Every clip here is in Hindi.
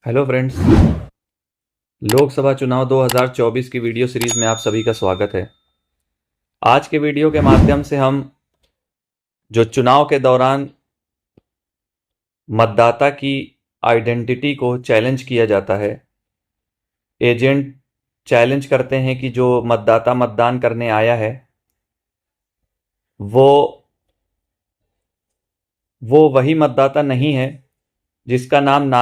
Hello friends. लोकसभा चुनाव 2024 की वीडियो सीरीज में आप सभी का स्वागत है। आज के वीडियो के माध्यम से हम जो चुनाव के दौरान मतदाता की आइडेंटिटी को चैलेंज किया जाता है, एजेंट चैलेंज करते हैं कि जो मतदाता मतदान करने आया है वो वही मतदाता नहीं है जिसका नाम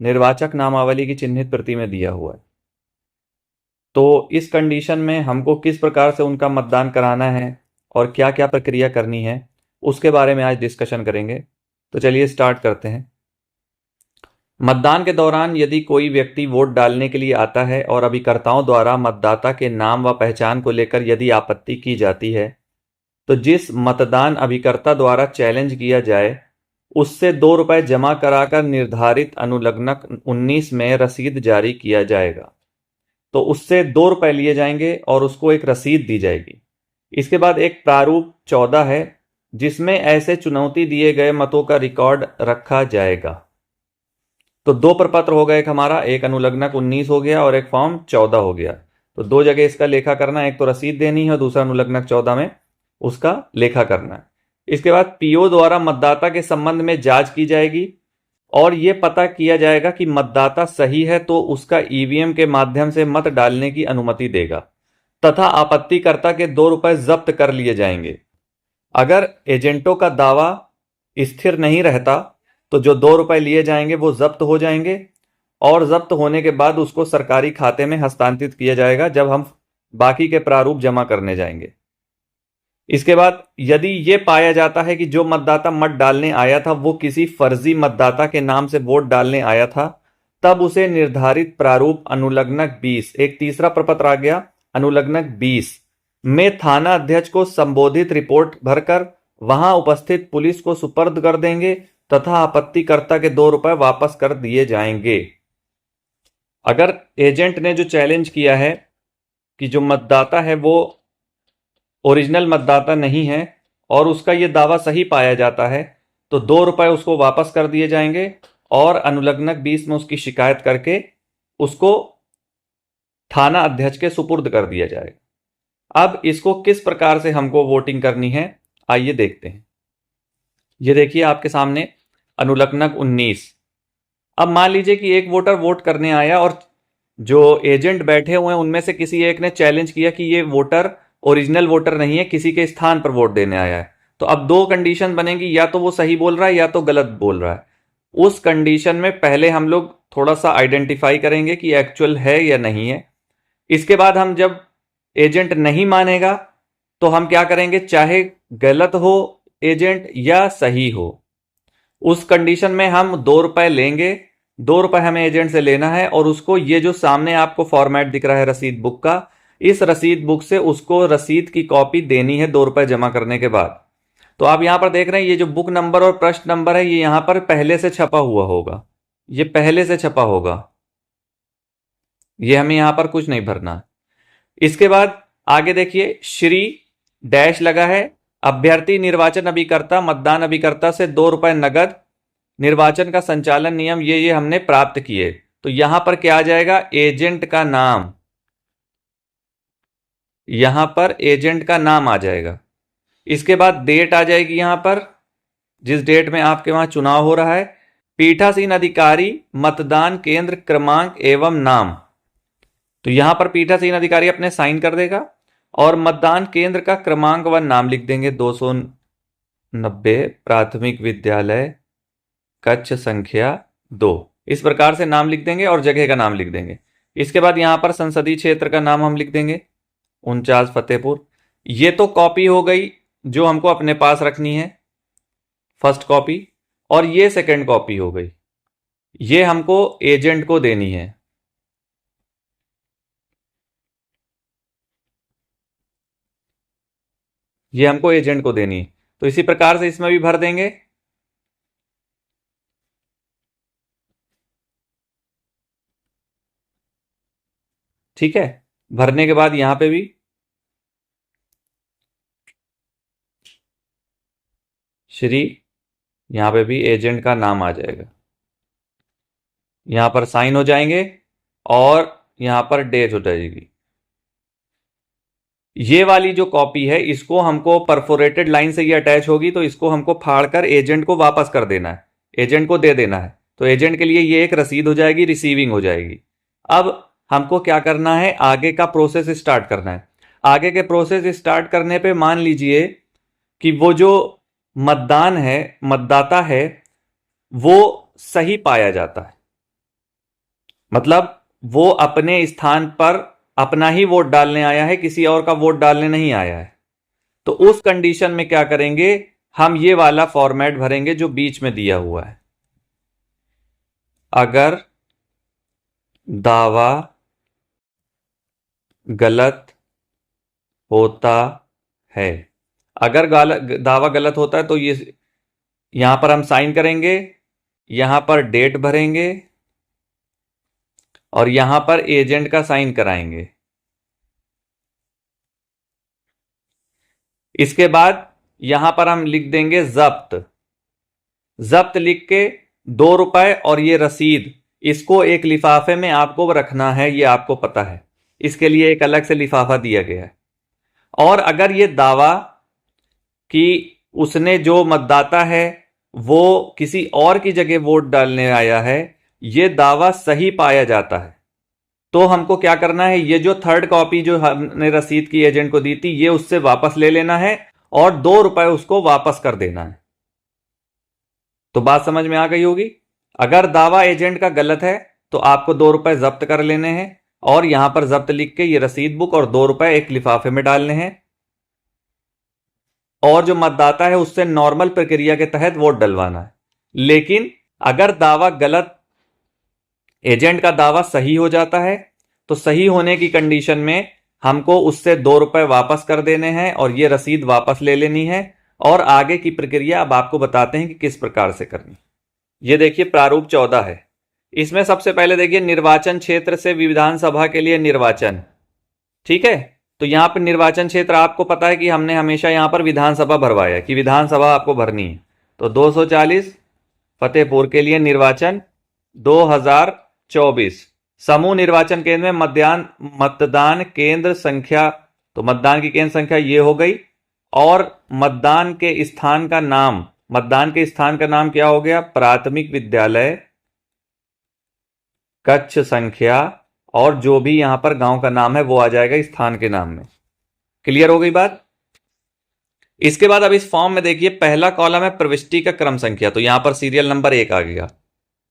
निर्वाचक नामावली की चिन्हित प्रति में दिया हुआ है। तो इस कंडीशन में हमको किस प्रकार से उनका मतदान कराना है और क्या क्या प्रक्रिया करनी है, उसके बारे में आज डिस्कशन करेंगे। तो चलिए स्टार्ट करते हैं। मतदान के दौरान यदि कोई व्यक्ति वोट डालने के लिए आता है और अभिकर्ताओं द्वारा मतदाता के नाम व पहचान को लेकर यदि आपत्ति की जाती है तो जिस मतदान अभिकर्ता द्वारा चैलेंज किया जाए उससे ₹2 जमा कराकर निर्धारित अनुलग्नक 19 में रसीद जारी किया जाएगा। तो उससे ₹2 लिए जाएंगे और उसको एक रसीद दी जाएगी। इसके बाद एक प्रारूप 14 है जिसमें ऐसे चुनौती दिए गए मतों का रिकॉर्ड रखा जाएगा। तो दो प्रपत्र हो गए हमारा, एक अनुलग्नक 19 हो गया और एक फॉर्म 14 हो गया। तो दो जगह इसका लेखा करना, एक तो रसीद देनी है और दूसरा अनुलग्नक 14 में उसका लेखा करना है। इसके बाद पीओ द्वारा मतदाता के संबंध में जांच की जाएगी और यह पता किया जाएगा कि मतदाता सही है तो उसका ईवीएम के माध्यम से मत डालने की अनुमति देगा तथा आपत्तिकर्ता के ₹2 जब्त कर लिए जाएंगे। अगर एजेंटों का दावा स्थिर नहीं रहता तो जो ₹2 लिए जाएंगे वो जब्त हो जाएंगे और जब्त होने के बाद उसको सरकारी खाते में हस्तांतरित किया जाएगा जब हम बाकी के प्रारूप जमा करने जाएंगे। इसके बाद यदि ये पाया जाता है कि जो मतदाता मत डालने आया था वो किसी फर्जी मतदाता के नाम से वोट डालने आया था, तब उसे निर्धारित प्रारूप अनुलग्नक 20, एक तीसरा प्रपत्र आ गया अनुलग्नक 20 में थाना अध्यक्ष को संबोधित रिपोर्ट भरकर वहां उपस्थित पुलिस को सुपर्द कर देंगे तथा आपत्तिकर्ता के ₹2 वापस कर दिए जाएंगे। अगर एजेंट ने जो चैलेंज किया है कि जो मतदाता है वो ओरिजिनल मतदाता नहीं है और उसका ये दावा सही पाया जाता है तो ₹2 उसको वापस कर दिए जाएंगे और अनुलग्नक 20 में उसकी शिकायत करके उसको थाना अध्यक्ष के सुपुर्द कर दिया जाएगा। अब इसको किस प्रकार से हमको वोटिंग करनी है, आइए देखते हैं। ये देखिए आपके सामने अनुलग्नक 19। अब मान लीजिए कि एक वोटर वोट करने आया और जो एजेंट बैठे हुए हैं उनमें से किसी एक ने चैलेंज किया कि ये वोटर ओरिजिनल वोटर नहीं है, किसी के स्थान पर वोट देने आया है। तो अब दो कंडीशन बनेगी, या तो वो सही बोल रहा है या तो गलत बोल रहा है। उस कंडीशन में पहले हम लोग थोड़ा सा आइडेंटिफाई करेंगे कि एक्चुअल है या नहीं है। इसके बाद हम जब एजेंट नहीं मानेगा तो हम क्या करेंगे, चाहे गलत हो एजेंट या सही हो, उस कंडीशन में हम ₹2 लेंगे। ₹2 हमें एजेंट से लेना है और उसको ये जो सामने आपको फॉर्मेट दिख रहा है रसीद बुक का, इस रसीद बुक से उसको रसीद की कॉपी देनी है ₹2 जमा करने के बाद। तो आप यहां पर देख रहे हैं ये जो बुक नंबर और प्रश्न नंबर है ये यहां पर पहले से छपा हुआ होगा, ये पहले से छपा होगा, ये हमें यहां पर कुछ नहीं भरना। इसके बाद आगे देखिए श्री डैश लगा है, अभ्यर्थी निर्वाचन अभिकर्ता मतदान अभिकर्ता से ₹2 नगद, निर्वाचन का संचालन नियम ये हमने प्राप्त किए। तो यहां पर क्या आ जाएगा, एजेंट का नाम, यहां पर एजेंट का नाम आ जाएगा। इसके बाद डेट आ जाएगी यहां पर, जिस डेट में आपके वहां चुनाव हो रहा है, पीठासीन अधिकारी मतदान केंद्र क्रमांक एवं नाम। तो यहां पर पीठासीन अधिकारी अपने साइन कर देगा और मतदान केंद्र का क्रमांक व नाम लिख देंगे, 290 प्राथमिक विद्यालय कक्ष संख्या 2, इस प्रकार से नाम लिख देंगे और जगह का नाम लिख देंगे। इसके बाद यहां पर संसदीय क्षेत्र का नाम हम लिख देंगे 49 फतेहपुर। ये तो कॉपी हो गई जो हमको अपने पास रखनी है, फर्स्ट कॉपी, और ये सेकंड कॉपी हो गई, ये हमको एजेंट को देनी है। ये हमको एजेंट को देनी है, तो इसी प्रकार से इसमें भी भर देंगे। ठीक है, भरने के बाद यहां पे भी श्री, यहां पे भी एजेंट का नाम आ जाएगा। यहां पर साइन हो जाएंगे और यहां पर डेट हो जाएगी। ये वाली जो कॉपी है इसको हमको परफोरेटेड लाइन से ये अटैच होगी, तो इसको हमको फाड़कर एजेंट को वापस कर देना है, एजेंट को दे देना है। तो एजेंट के लिए ये एक रसीद हो जाएगी, रिसीविंग हो जाएगी। अब हमको क्या करना है, आगे का प्रोसेस स्टार्ट करना है। आगे के प्रोसेस स्टार्ट करने पे मान लीजिए कि वो जो मतदान है, मतदाता है, वो सही पाया जाता है, मतलब वो अपने स्थान पर अपना ही वोट डालने आया है, किसी और का वोट डालने नहीं आया है। तो उस कंडीशन में क्या करेंगे, हम ये वाला फॉर्मेट भरेंगे जो बीच में दिया हुआ है। अगर दावा गलत होता है, अगर दावा गलत होता है तो ये यहां पर हम साइन करेंगे, यहां पर डेट भरेंगे और यहां पर एजेंट का साइन कराएंगे। इसके बाद यहां पर हम लिख देंगे जब्त। जब्त लिख के ₹2 और ये रसीद, इसको एक लिफाफे में आपको रखना है, ये आपको पता है, इसके लिए एक अलग से लिफाफा दिया गया है। और अगर ये दावा कि उसने जो मतदाता है वो किसी और की जगह वोट डालने आया है, ये दावा सही पाया जाता है, तो हमको क्या करना है, ये जो थर्ड कॉपी जो हमने रसीद की एजेंट को दी थी, ये उससे वापस ले लेना है और ₹2 उसको वापस कर देना है। तो बात समझ में आ गई होगी। अगर दावा एजेंट का गलत है तो आपको ₹2 जब्त कर लेने हैं और यहां पर जब्त लिख के ये रसीद बुक और ₹2 एक लिफाफे में डालने हैं, और जो मतदाता है उससे नॉर्मल प्रक्रिया के तहत वोट डलवाना है। लेकिन अगर दावा गलत, एजेंट का दावा सही हो जाता है, तो सही होने की कंडीशन में हमको उससे ₹2 वापस कर देने हैं और ये रसीद वापस ले लेनी है। और आगे की प्रक्रिया अब आपको बताते हैं कि किस प्रकार से करनी। ये देखिए प्रारूप 14 है। इसमें सबसे पहले देखिए निर्वाचन क्षेत्र से विधानसभा के लिए निर्वाचन, ठीक है। तो यहां पर निर्वाचन क्षेत्र आपको पता है कि हमने हमेशा यहां पर विधानसभा भरवाया कि विधानसभा आपको भरनी है। तो 240 फतेहपुर के लिए निर्वाचन 2024। समूह निर्वाचन केंद्र में मतदान केंद्र संख्या, तो मतदान की केंद्र संख्या ये हो गई, और मतदान के स्थान का नाम, मतदान के स्थान का नाम क्या हो गया, प्राथमिक विद्यालय, कक्ष संख्या, और जो भी यहां पर गांव का नाम है वो आ जाएगा स्थान के नाम में। क्लियर हो गई बात। इसके बाद अब इस फॉर्म में देखिए पहला कॉलम है प्रविष्टि का क्रम संख्या, तो यहां पर सीरियल नंबर 1 आ गया।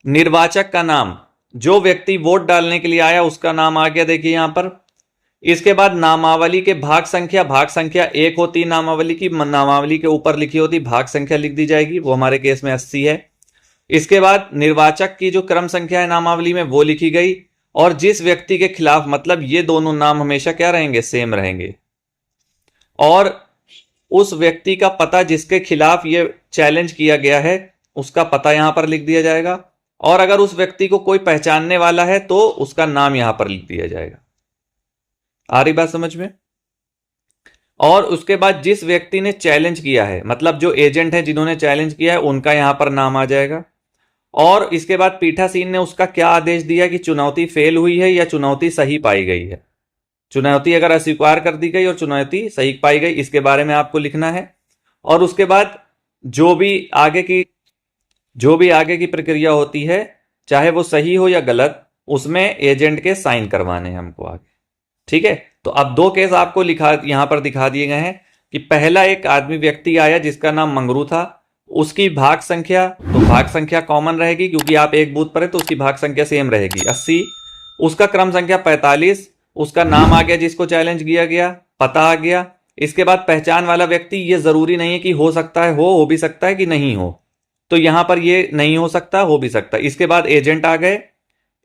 निर्वाचक का नाम, जो व्यक्ति वोट डालने के लिए आया उसका नाम आ गया, देखिए यहां पर। इसके बाद नामावली के भाग संख्या 1 होती है नामावली की, नामावली के ऊपर लिखी होती भाग संख्या लिख दी जाएगी, वो हमारे केस में 80 है। इसके बाद निर्वाचक की जो क्रम संख्या है नामावली में वो लिखी गई, और जिस व्यक्ति के खिलाफ, मतलब ये दोनों नाम हमेशा क्या रहेंगे, सेम रहेंगे, और उस व्यक्ति का पता जिसके खिलाफ ये चैलेंज किया गया है उसका पता यहां पर लिख दिया जाएगा, और अगर उस व्यक्ति को कोई पहचानने वाला है तो उसका नाम यहां पर लिख दिया जाएगा। आ रही बात समझ में। और उसके बाद जिस व्यक्ति ने चैलेंज किया है, मतलब जो एजेंट है जिन्होंने चैलेंज किया है, उनका यहां पर नाम आ जाएगा। और इसके बाद पीठासीन ने उसका क्या आदेश दिया कि चुनौती फेल हुई है या चुनौती सही पाई गई है। चुनौती अगर अस्वीकार कर दी गई और चुनौती सही पाई गई, इसके बारे में आपको लिखना है। और उसके बाद जो भी आगे की प्रक्रिया होती है, चाहे वो सही हो या गलत, उसमें एजेंट के साइन करवाने हैं हमको आगे, ठीक है। तो अब 2 केस आपको यहां पर दिखा दिए गए हैं कि पहला एक आदमी व्यक्ति आया जिसका नाम मंगरू था, उसकी भाग संख्या, तो भाग संख्या कॉमन रहेगी क्योंकि आप एक बूथ पर है तो उसकी भाग संख्या सेम रहेगी 80। उसका क्रम संख्या 45, उसका नाम आ गया जिसको चैलेंज किया गया, पता आ गया। इसके बाद पहचान वाला व्यक्ति, ये जरूरी नहीं है कि हो सकता है, हो भी सकता है कि नहीं हो, तो यहां पर ये नहीं हो सकता, हो भी सकता है। इसके बाद एजेंट आ गए।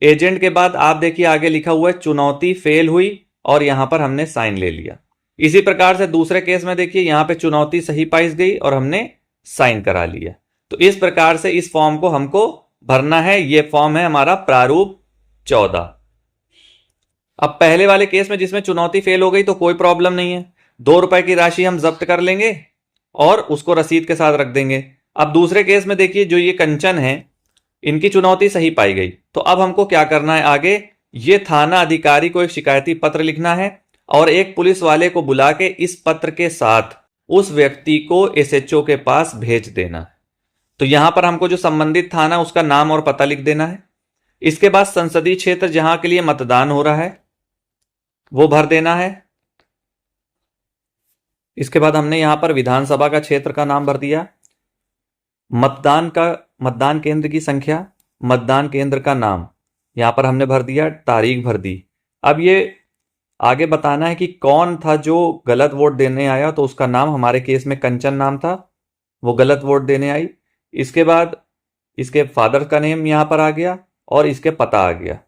एजेंट के बाद आप देखिए आगे लिखा हुआ है चुनौती फेल हुई, और यहां पर हमने साइन ले लिया। इसी प्रकार से दूसरे केस में देखिए यहां पे चुनौती सही पाई गई और हमने साइन करा लिया। तो इस प्रकार से इस फॉर्म को हमको भरना है। ये फॉर्म है हमारा प्रारूप 14। अब पहले वाले केस में जिसमें चुनौती फेल हो गई तो कोई प्रॉब्लम नहीं है, ₹2 की राशि हम जब्त कर लेंगे और उसको रसीद के साथ रख देंगे। अब दूसरे केस में देखिए जो ये कंचन है, इनकी चुनौती सही पाई गई। तो अब हमको क्या करना है आगे, ये थाना अधिकारी को एक शिकायती पत्र लिखना है और एक पुलिस वाले को बुला के इस पत्र के साथ उस व्यक्ति को एसएचओ के पास भेज देना है। तो यहां पर हमको जो संबंधित थाना उसका नाम और पता लिख देना है। इसके बाद संसदीय क्षेत्र जहां के लिए मतदान हो रहा है वो भर देना है। इसके बाद हमने यहां पर विधानसभा का क्षेत्र का नाम भर दिया, मतदान केंद्र की संख्या, मतदान केंद्र का नाम यहां पर हमने भर दिया, तारीख भर दी। अब ये आगे बताना है कि कौन था जो गलत वोट देने आया, तो उसका नाम, हमारे केस में कंचन नाम था, वो गलत वोट देने आई। इसके बाद इसके फादर का नेम यहां पर आ गया और इसके पता आ गया।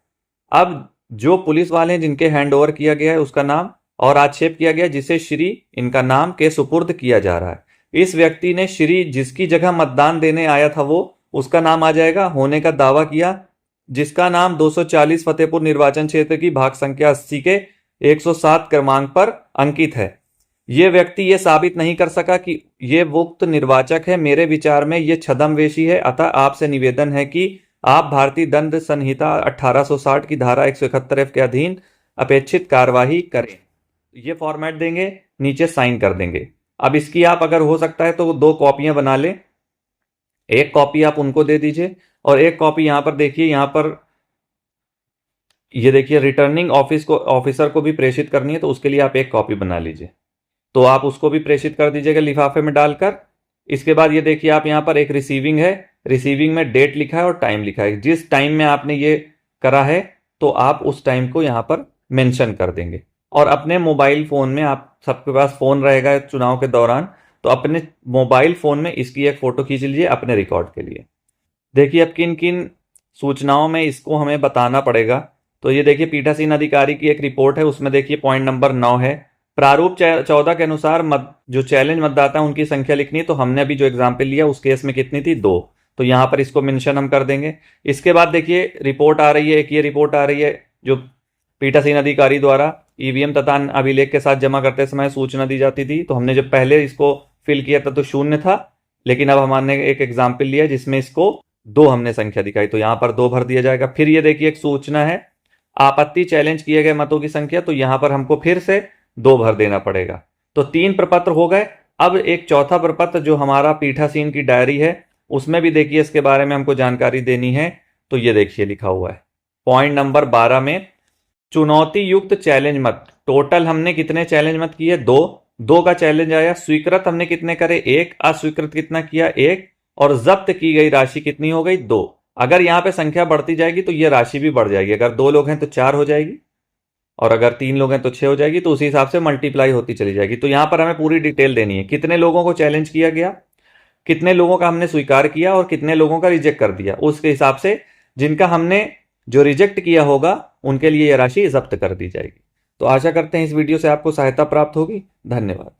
अब जो पुलिस वाले जिनके हैंड ओवर किया गया है उसका नाम और आक्षेप किया गया जिसे श्री इनका नाम के सुपुर्द किया जा रहा है। इस व्यक्ति ने श्री जिसकी जगह मतदान देने आया था वो उसका नाम आ जाएगा, होने का दावा किया, जिसका नाम 240 फतेहपुर निर्वाचन क्षेत्र की भाग संख्या 80 के 107 क्रमांक पर अंकित है। ये व्यक्ति ये साबित नहीं कर सका कि ये उक्त निर्वाचक है। मेरे विचार में ये छद्मवेशी है, अतः आपसे निवेदन है कि आप भारतीय दंड संहिता 1860 की धारा 171F के अधीन अपेक्षित कार्यवाही करें। ये फॉर्मेट देंगे, नीचे साइन कर देंगे। अब इसकी आप अगर हो सकता है तो 2 कॉपियां बना लें, एक कॉपी आप उनको दे दीजिए और एक कॉपी यहां पर देखिए, यहां पर ये देखिए रिटर्निंग ऑफिसर को भी प्रेषित करनी है, तो उसके लिए आप एक कॉपी बना लीजिए, तो आप उसको भी प्रेषित कर दीजिएगा लिफाफे में डालकर। इसके बाद ये देखिए आप यहां पर एक रिसीविंग है, रिसीविंग में डेट लिखा है और टाइम लिखा है। जिस टाइम में आपने ये करा है तो आप उस टाइम को यहां पर मेंशन कर देंगे और अपने मोबाइल फोन में, आप सबके पास फोन रहेगा चुनाव के दौरान, तो अपने मोबाइल फोन में इसकी एक फोटो खींच लीजिए अपने रिकॉर्ड के लिए। देखिए अब किन किन सूचनाओं में इसको हमें बताना पड़ेगा। तो ये देखिए पीठासीन अधिकारी की एक रिपोर्ट है, उसमें देखिए पॉइंट नंबर 9 है, प्रारूप 14 के अनुसार जो चैलेंज मतदाता है उनकी संख्या लिखनी है। तो हमने अभी जो एग्जाम्पल लिया उस केस में कितनी थी, 2, तो यहां पर इसको मेंशन हम कर देंगे। इसके बाद देखिए रिपोर्ट आ रही है, एक ये रिपोर्ट आ रही है जो पीठासीन अधिकारी द्वारा ईवीएम तथा अभिलेख के साथ जमा करते समय सूचना दी जाती थी। तो हमने जब पहले इसको फिल किया था तो 0 था, लेकिन अब हमने एक एग्जाम्पल लिया जिसमें इसको 2 हमने संख्या दिखाई, तो यहां पर 2 भर दिया जाएगा। फिर ये देखिए एक सूचना है, आपत्ति चैलेंज किए गए मतों की संख्या, तो यहां पर हमको फिर से 2 भर देना पड़ेगा। तो 3 प्रपत्र हो गए। अब एक चौथा प्रपत्र जो हमारा पीठासीन की डायरी है उसमें भी देखिए इसके बारे में हमको जानकारी देनी है। तो ये देखिए लिखा हुआ है पॉइंट नंबर 12 में, चुनौती युक्त चैलेंज मत, टोटल हमने कितने चैलेंज मत किए, 2 का चैलेंज आया। स्वीकृत हमने कितने करे, 1, अस्वीकृत कितना किया, 1, और जब्त की गई राशि कितनी हो गई, 2। अगर यहां पे संख्या बढ़ती जाएगी तो ये राशि भी बढ़ जाएगी। अगर 2 लोग हैं तो 4 हो जाएगी और अगर 3 लोग हैं तो 6 हो जाएगी, तो उसी हिसाब से मल्टीप्लाई होती चली जाएगी। तो यहां पर हमें पूरी डिटेल देनी है, कितने लोगों को चैलेंज किया गया, कितने लोगों का हमने स्वीकार किया और कितने लोगों का रिजेक्ट कर दिया। उसके हिसाब से जिनका हमने जो रिजेक्ट किया होगा उनके लिए यह राशि जब्त कर दी जाएगी। तो आशा करते हैं इस वीडियो से आपको सहायता प्राप्त होगी। धन्यवाद।